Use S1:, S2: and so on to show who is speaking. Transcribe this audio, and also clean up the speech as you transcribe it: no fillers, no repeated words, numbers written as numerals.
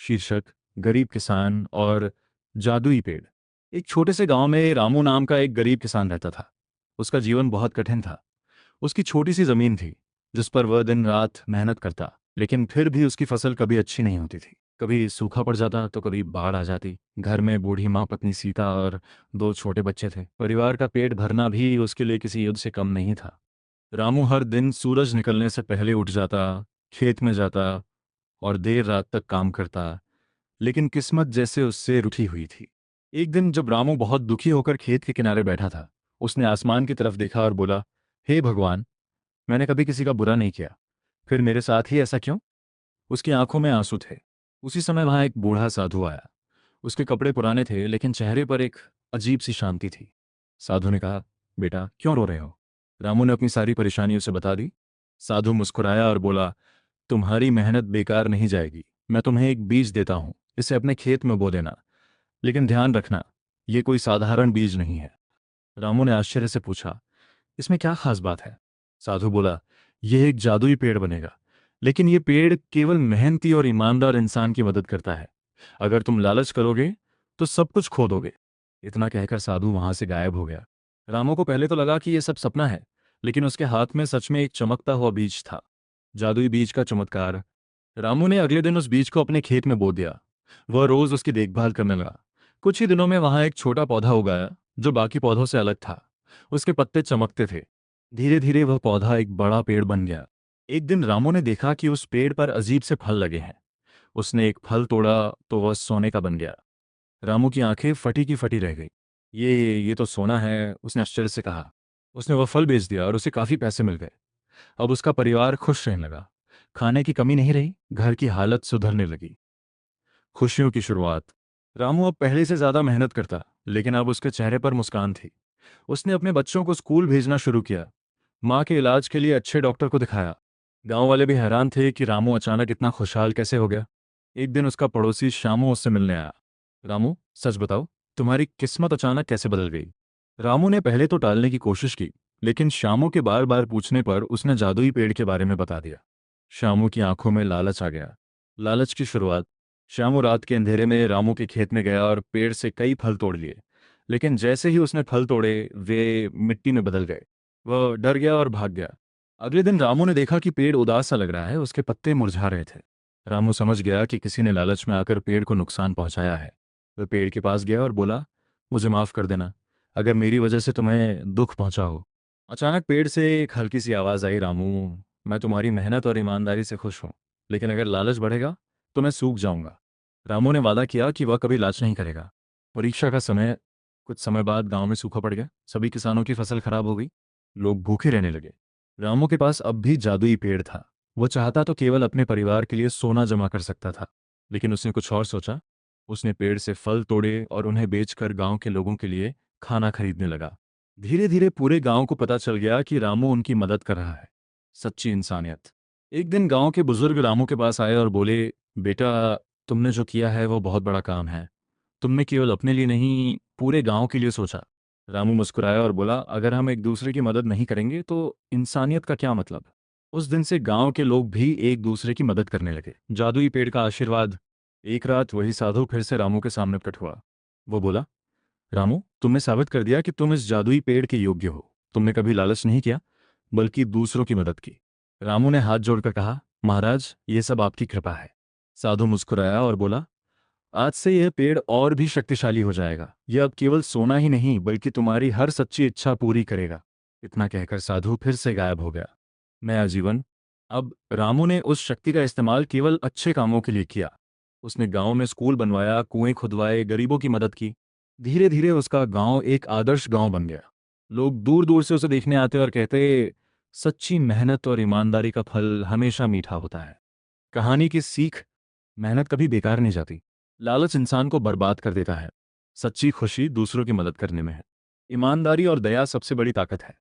S1: शीर्षक गरीब किसान और जादुई पेड़। एक छोटे से गांव में रामू नाम का एक गरीब किसान रहता था। उसका जीवन बहुत कठिन था। उसकी छोटी सी जमीन थी जिस पर वह दिन रात मेहनत करता, लेकिन फिर भी उसकी फसल कभी अच्छी नहीं होती थी। कभी सूखा पड़ जाता तो कभी बाढ़ आ जाती। घर में बूढ़ी माँ, पत्नी सीता और दो छोटे बच्चे थे। परिवार का पेट भरना भी उसके लिए किसी युद्ध से कम नहीं था। रामू हर दिन सूरज निकलने से पहले उठ जाता, खेत में जाता और देर रात तक काम करता, लेकिन किस्मत जैसे उससे रूठी हुई थी। एक दिन जब रामू बहुत दुखी होकर खेत के किनारे बैठा था, उसने आसमान की तरफ देखा और बोला, हे भगवान, मैंने कभी किसी का बुरा नहीं किया, फिर मेरे साथ ही ऐसा क्यों? उसकी आंखों में आंसू थे। उसी समय वहां एक बूढ़ा साधु आया। उसके कपड़े पुराने थे, लेकिन चेहरे पर एक अजीब सी शांति थी। साधु ने कहा, बेटा क्यों रो रहे हो? रामू ने अपनी सारी परेशानी उसे बता दी। साधु मुस्कुराया और बोला, तुम्हारी मेहनत बेकार नहीं जाएगी। मैं तुम्हें एक बीज देता हूं, इसे अपने खेत में बो देना, लेकिन ध्यान रखना, ये कोई साधारण बीज नहीं है। रामू ने आश्चर्य से पूछा, इसमें क्या खास बात है? साधु बोला, यह एक जादुई पेड़ बनेगा, लेकिन यह पेड़ केवल मेहनती और ईमानदार इंसान की मदद करता है। अगर तुम लालच करोगे तो सब कुछ खो दोगे। इतना कहकर साधु वहां से गायब हो गया। रामू को पहले तो लगा कि यह सब सपना है, लेकिन उसके हाथ में सच में एक चमकता हुआ बीज था। जादुई बीज का चमत्कार। रामू ने अगले दिन उस बीज को अपने खेत में बो दिया। वह रोज उसकी देखभाल करने लगा। कुछ ही दिनों में वहां एक छोटा पौधा उगाया जो बाकी पौधों से अलग था। उसके पत्ते चमकते थे। धीरे धीरे वह पौधा एक बड़ा पेड़ बन गया। एक दिन रामू ने देखा कि उस पेड़ पर अजीब से फल लगे हैं। उसने एक फल तोड़ा तो वह सोने का बन गया। रामू की आंखें फटी की फटी रह गई। ये तो सोना है, उसने आश्चर्य से कहा। उसने वह फल बेच दिया और उसे काफी पैसे मिल गए। अब उसका परिवार खुश रहने लगा। खाने की कमी नहीं रही, घर की हालत सुधरने लगी। खुशियों की शुरुआत। रामू अब पहले से ज्यादा मेहनत करता, लेकिन अब उसके चेहरे पर मुस्कान थी। उसने अपने बच्चों को स्कूल भेजना शुरू किया। माँ के इलाज के लिए अच्छे डॉक्टर को दिखाया। गांव वाले भी हैरान थे कि रामू अचानक इतना खुशहाल कैसे हो गया। एक दिन उसका पड़ोसी श्यामू उससे मिलने आया। रामू, सच बताओ, तुम्हारी किस्मत अचानक कैसे बदल गई? रामू ने पहले तो टालने की कोशिश की, लेकिन श्यामू के बार बार पूछने पर उसने जादुई पेड़ के बारे में बता दिया। श्यामू की आंखों में लालच आ गया। लालच की शुरुआत। श्यामू रात के अंधेरे में रामू के खेत में गया और पेड़ से कई फल तोड़ लिए, लेकिन जैसे ही उसने फल तोड़े वे मिट्टी में बदल गए। वह डर गया और भाग गया। अगले दिन रामू ने देखा कि पेड़ उदास सा लग रहा है, उसके पत्ते मुरझा रहे थे। रामू समझ गया कि किसी ने लालच में आकर पेड़ को नुकसान पहुंचाया है। वह पेड़ के पास गया और बोला, मुझे माफ कर देना, अगर मेरी वजह से तुम्हें दुख पहुंचा हो। अचानक पेड़ से एक हल्की सी आवाज आई, रामू, मैं तुम्हारी मेहनत और ईमानदारी से खुश हूं, लेकिन अगर लालच बढ़ेगा तो मैं सूख जाऊंगा। रामू ने वादा किया कि वह कभी लालच नहीं करेगा। परीक्षा का समय। कुछ समय बाद गांव में सूखा पड़ गया। सभी किसानों की फसल खराब हो गई। लोग भूखे रहने लगे। रामू के पास अब भी जादुई पेड़ था। वो चाहता तो केवल अपने परिवार के लिए सोना जमा कर सकता था, लेकिन उसने कुछ और सोचा। उसने पेड़ से फल तोड़े और उन्हें बेचकर गांव के लोगों के लिए खाना खरीदने लगा। धीरे धीरे पूरे गांव को पता चल गया कि रामू उनकी मदद कर रहा है। सच्ची इंसानियत। एक दिन गांव के बुजुर्ग रामू के पास आए और बोले, बेटा, तुमने जो किया है वो बहुत बड़ा काम है। तुमने केवल अपने लिए नहीं, पूरे गांव के लिए सोचा। रामू मुस्कुराया और बोला, अगर हम एक दूसरे की मदद नहीं करेंगे तो इंसानियत का क्या मतलब? उस दिन से गांव के लोग भी एक दूसरे की मदद करने लगे। जादुई पेड़ का आशीर्वाद। एक रात वही साधु फिर से रामू के सामने प्रकट हुआ। वो बोला, रामू, तुमने साबित कर दिया कि तुम इस जादुई पेड़ के योग्य हो। तुमने कभी लालच नहीं किया, बल्कि दूसरों की मदद की। रामू ने हाथ जोड़कर कहा, महाराज, ये सब आपकी कृपा है। साधु मुस्कुराया और बोला, आज से यह पेड़ और भी शक्तिशाली हो जाएगा। यह अब केवल सोना ही नहीं, बल्कि तुम्हारी हर सच्ची इच्छा पूरी करेगा। इतना कहकर साधु फिर से गायब हो गया। मैं आजीवन। अब रामू ने उस शक्ति का इस्तेमाल केवल अच्छे कामों के लिए किया। उसने गांव में स्कूल बनवाया, कुएं खुदवाए, गरीबों की मदद की। धीरे धीरे उसका गांव एक आदर्श गांव बन गया। लोग दूर दूर से उसे देखने आते और कहते, सच्ची मेहनत और ईमानदारी का फल हमेशा मीठा होता है। कहानी की सीख। मेहनत कभी बेकार नहीं जाती। लालच इंसान को बर्बाद कर देता है। सच्ची खुशी दूसरों की मदद करने में है। ईमानदारी और दया सबसे बड़ी ताकत है।